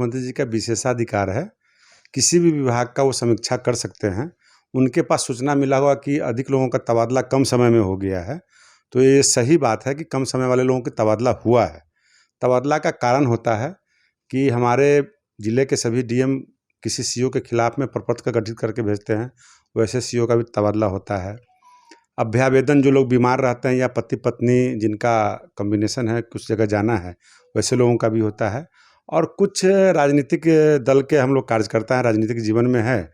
मुख्यमंत्री जी का विशेषाधिकार है। किसी भी विभाग का वो समीक्षा कर सकते हैं। उनके पास सूचना मिला होगा कि अधिक लोगों का तबादला कम समय में हो गया है, तो ये सही बात है कि कम समय वाले लोगों का तबादला हुआ है। तबादला का कारण होता है कि हमारे जिले के सभी डीएम किसी सीओ के खिलाफ में प्रपत्र का गठित करके भेजते हैं, वैसे सीओ का भी तबादला होता है। अभ्यावेदन जो लोग बीमार रहते हैं या पति पत्नी जिनका कॉम्बिनेशन है, कुछ जगह जाना है, वैसे लोगों का भी होता है। और कुछ राजनीतिक दल के हम लोग कार्यकर्ता हैं, राजनीतिक जीवन में है,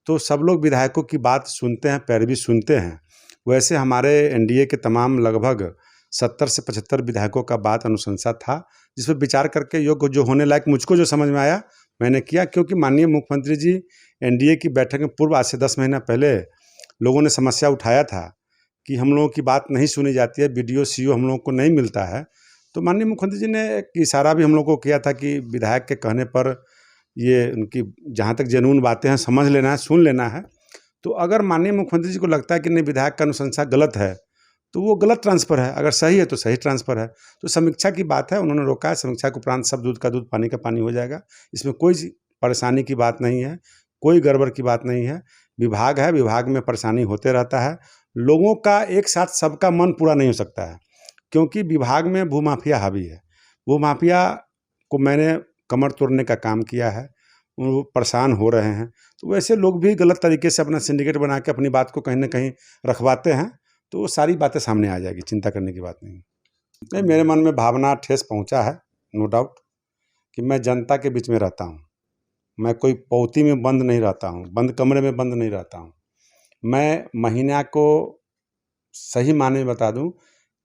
तो सब लोग विधायकों की बात सुनते हैं, पैरवी सुनते हैं। वैसे हमारे एनडीए के तमाम लगभग 70 से 75 विधायकों का बात अनुशंसा था, जिस पर विचार करके योग्य जो होने लायक मुझको जो समझ में आया मैंने किया। क्योंकि माननीय मुख्यमंत्री जी एनडीए की बैठक में पूर्व आज से 10 महीना पहले लोगों ने समस्या उठाया था कि हम लोगों की बात नहीं सुनी जाती है, बीडीओ सीओ हम लोगों को नहीं मिलता है। तो माननीय मुख्यमंत्री जी ने एक इशारा भी हम लोग को किया था कि विधायक के कहने पर ये उनकी जहाँ तक जेन्युइन बातें हैं समझ लेना है, सुन लेना है। तो अगर माननीय मुख्यमंत्री जी को लगता है कि नहीं विधायक का अनुशंसा गलत है, तो वो गलत ट्रांसफ़र है, अगर सही है तो सही ट्रांसफ़र है। तो समीक्षा की बात है, उन्होंने रोका है। समीक्षा के उपरांत सब दूध का दूध पानी का पानी हो जाएगा। इसमें कोई परेशानी की बात नहीं है, कोई गड़बड़ की बात नहीं है। विभाग है, विभाग में परेशानी होते रहता है। लोगों का एक साथ सबका मन पूरा नहीं हो सकता है, क्योंकि विभाग में भूमाफिया हावी है। भूमाफिया को मैंने कमर तोड़ने का काम किया है, वो परेशान हो रहे हैं। तो वैसे लोग भी गलत तरीके से अपना सिंडिकेट बना के अपनी बात को कहीं ना कहीं रखवाते हैं, तो वो सारी बातें सामने आ जाएगी, चिंता करने की बात नहीं। नहीं, मेरे मन में भावना ठेस पहुंचा है, नो डाउट, कि मैं जनता के बीच में रहता हूं। मैं कोई पौती में बंद नहीं रहता हूं, बंद कमरे में बंद नहीं रहता हूं। मैं महीना को सही माने में बता दूं,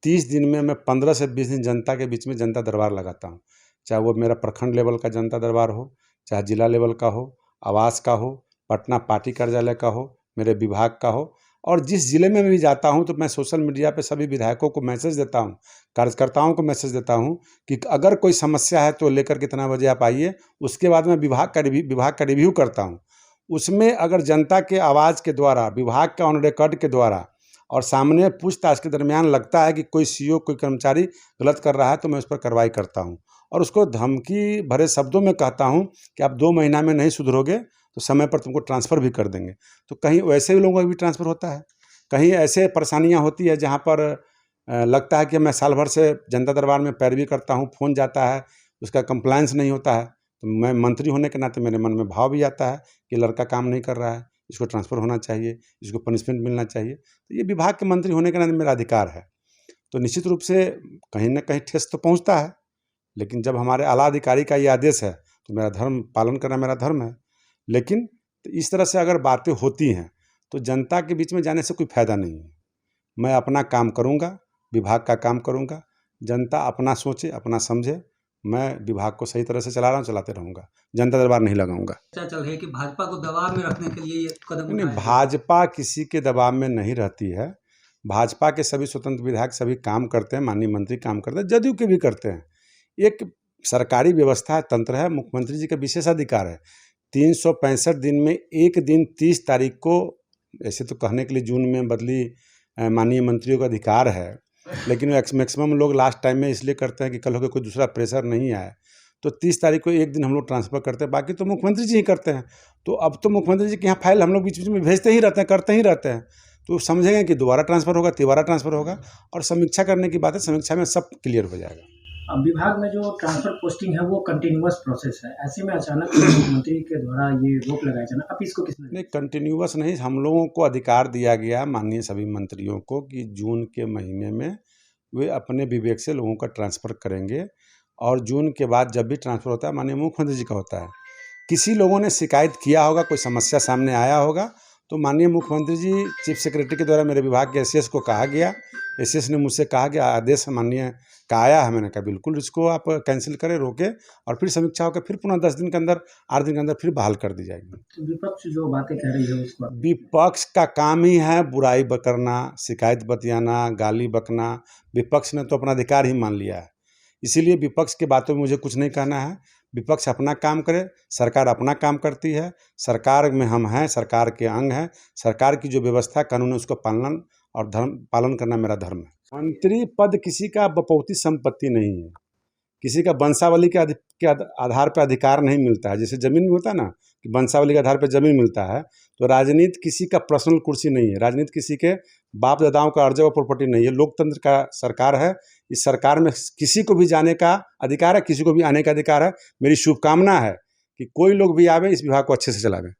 30 दिन में मैं 15 से 20 दिन जनता के बीच में जनता दरबार लगाता हूं। चाहे वो मेरा प्रखंड लेवल का जनता दरबार हो, चाहे जिला लेवल का हो, आवास का हो, पटना पार्टी कार्यालय का हो, मेरे विभाग का हो। और जिस जिले में भी जाता हूं तो मैं सोशल मीडिया पे सभी विधायकों को मैसेज देता हूं, कार्यकर्ताओं को मैसेज देता हूं कि अगर कोई समस्या है तो लेकर कितना बजे आप आइए। उसके बाद मैं विभाग का रिव्यू करता हूं। उसमें अगर जनता के आवाज़ के द्वारा, विभाग के ऑन रिकॉर्ड के द्वारा और सामने पूछताछ के दरमियान लगता है कि कोई सीओ, कोई कर्मचारी गलत कर रहा है, तो मैं उस पर कार्रवाई करता हूं। और उसको धमकी भरे शब्दों में कहता हूं कि आप 2 महीना में नहीं सुधरोगे तो समय पर तुमको ट्रांसफ़र भी कर देंगे। तो कहीं वैसे भी लोगों का भी ट्रांसफ़र होता है, कहीं ऐसे परेशानियां होती है जहां पर लगता है कि मैं साल भर से जनता दरबार में पैरवी करता हूं, फ़ोन जाता है, उसका कंप्लायंस नहीं होता है, तो मैं मंत्री होने के नाते मेरे मन में भाव भी आता है कि लड़का काम नहीं कर रहा है, इसको ट्रांसफ़र होना चाहिए, इसको पनिशमेंट मिलना चाहिए। तो ये विभाग के मंत्री होने के नाते मेरा अधिकार है। तो निश्चित रूप से कहीं ना कहीं ठेस तो पहुंचता है, लेकिन जब हमारे आला अधिकारी का ये आदेश है तो मेरा धर्म पालन करना मेरा धर्म है। लेकिन तो इस तरह से अगर बातें होती हैं तो जनता के बीच में जाने से कोई फ़ायदा नहीं है। मैं अपना काम करूंगा, विभाग का काम करूंगा, जनता अपना सोचे, अपना समझे। मैं विभाग को सही तरह से चला रहा हूँ, चलाते रहूंगा, जनता दरबार नहीं लगाऊंगा। चर्चा चल रही है कि भाजपा को दबाव में रखने के लिए ये कदम नहीं, उठाया गया। भाजपा किसी के दबाव में नहीं रहती है। भाजपा के सभी स्वतंत्र विधायक सभी काम करते हैं, माननीय मंत्री काम करते हैं, जदयू के भी करते हैं। एक सरकारी व्यवस्था है, तंत्र है, मुख्यमंत्री जी का विशेषाधिकार है। 365 दिन में एक दिन 30 तारीख को, ऐसे तो कहने के लिए जून में बदली माननीय मंत्रियों का अधिकार है, लेकिन मैक्सिमम लोग लास्ट टाइम में इसलिए करते हैं कि कल हो के कोई दूसरा प्रेशर नहीं आए। तो 30 तारीख को एक दिन हम लोग ट्रांसफ़र करते हैं, बाकी तो मुख्यमंत्री जी ही करते हैं। तो अब तो मुख्यमंत्री जी के यहाँ फाइल हम लोग बीच बीच में भेजते ही रहते हैं, करते ही रहते हैं। तो समझेंगे कि दोबारा ट्रांसफ़र होगा, तिबारा ट्रांसफ़र होगा, और समीक्षा करने की बात है, समीक्षा में सब क्लियर हो जाएगा। अब विभाग में जो ट्रांसफर पोस्टिंग है वो कंटिन्यूअस प्रोसेस है, ऐसे में अचानक मुख्यमंत्री के द्वारा ये रोक लगाया जाना, अब इसको किसने? नहीं, कंटिन्यूअस नहीं, हम लोगों को अधिकार दिया गया माननीय सभी मंत्रियों को कि जून के महीने में वे अपने विवेक से लोगों का ट्रांसफ़र करेंगे। और जून के बाद जब भी ट्रांसफ़र होता है माननीय मुख्यमंत्री जी का होता है। किसी लोगों ने शिकायत किया होगा, कोई समस्या सामने आया होगा, तो माननीय मुख्यमंत्री जी चीफ सेक्रेटरी के द्वारा मेरे विभाग के एसएस को कहा गया। एसएस ने मुझसे कहा कि आदेश माननीय का आया है। मैंने कहा बिल्कुल इसको आप कैंसिल करें, रोकें, और फिर समीक्षा होकर फिर पुनः 10 दिन के अंदर, 8 दिन के अंदर फिर बहाल कर दी जाएगी। तो विपक्ष जो बातें कह रही है उसको, विपक्ष का काम ही है बुराई करना, शिकायत बतियाना, गाली बकना। विपक्ष ने तो अपना अधिकार ही मान लिया है, इसीलिए विपक्ष की बातों में मुझे कुछ नहीं कहना है। विपक्ष अपना काम करे, सरकार अपना काम करती है। सरकार में हम हैं, सरकार के अंग हैं। सरकार की जो व्यवस्था कानून है उसको पालन करना मेरा धर्म है। मंत्री पद किसी का बपौती संपत्ति नहीं है। किसी का वंशावली के आधार पर अधिकार नहीं मिलता है। जैसे ज़मीन में होता है ना कि वंशावली के आधार पर ज़मीन मिलता है, तो राजनीति किसी का पर्सनल कुर्सी नहीं है। राजनीति किसी के बाप दादाओं का अर्जा व प्रॉपर्टी नहीं है। लोकतंत्र का सरकार है। इस सरकार में किसी को भी जाने का अधिकार है, किसी को भी आने का अधिकार है। मेरी शुभकामना है कि कोई लोग भी आवे, इस विभाग को अच्छे से चलावे।